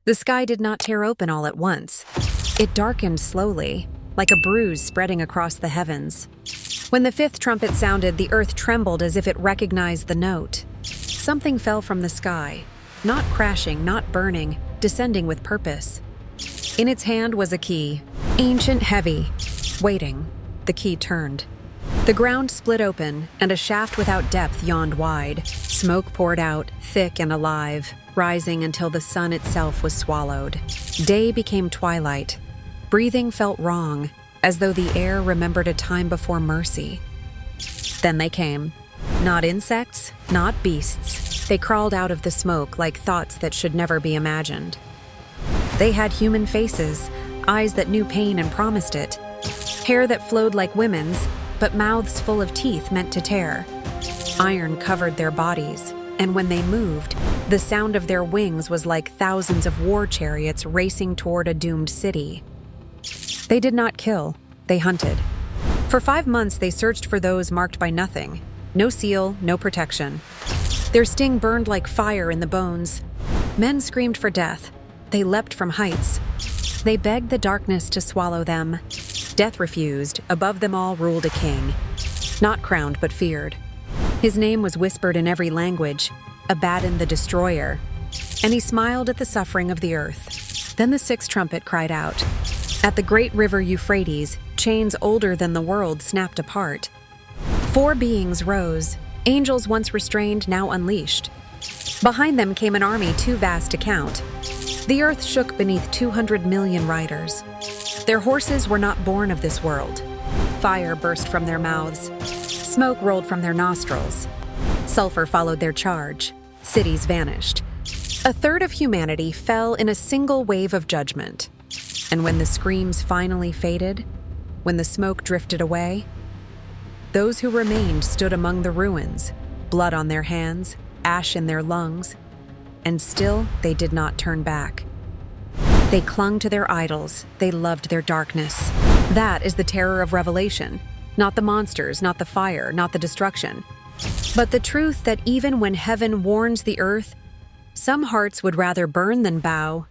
The sky did not tear open all at once. It darkened slowly, like a bruise spreading across the heavens. When the fifth trumpet sounded, the earth trembled as if it recognized the note. Something fell from the sky, not crashing, not burning, descending with purpose. In its hand was a key, ancient, heavy, waiting. The key turned. The ground split open, and a shaft without depth yawned wide. Smoke poured out, thick and alive, rising until the sun itself was swallowed. Day became twilight. Breathing felt wrong, as though the air remembered a time before mercy. Then they came. Not insects, not beasts. They crawled out of the smoke like thoughts that should never be imagined. They had human faces, eyes that knew pain and promised it, hair that flowed like women's, but mouths full of teeth meant to tear. Iron covered their bodies, and when they moved, the sound of their wings was like thousands of war chariots racing toward a doomed city. They did not kill, they hunted. For 5 months they searched for those marked by nothing. No seal, no protection. Their sting burned like fire in the bones. Men screamed for death. They leapt from heights. They begged the darkness to swallow them. Death refused. Above them all ruled a king. Not crowned, but feared. His name was whispered in every language, Abaddon the Destroyer. And he smiled at the suffering of the earth. Then the sixth trumpet cried out. At the great river Euphrates, chains older than the world snapped apart. 4 beings rose, angels once restrained, now unleashed. Behind them came an army too vast to count. The earth shook beneath 200 million riders. Their horses were not born of this world. Fire burst from their mouths. Smoke rolled from their nostrils. Sulfur followed their charge. Cities vanished. A third of humanity fell in a single wave of judgment. And when the screams finally faded, when the smoke drifted away, those who remained stood among the ruins, blood on their hands, ash in their lungs, and still they did not turn back. They clung to their idols, they loved their darkness. That is the terror of Revelation, not the monsters, not the fire, not the destruction, but the truth that even when heaven warns the earth, some hearts would rather burn than bow,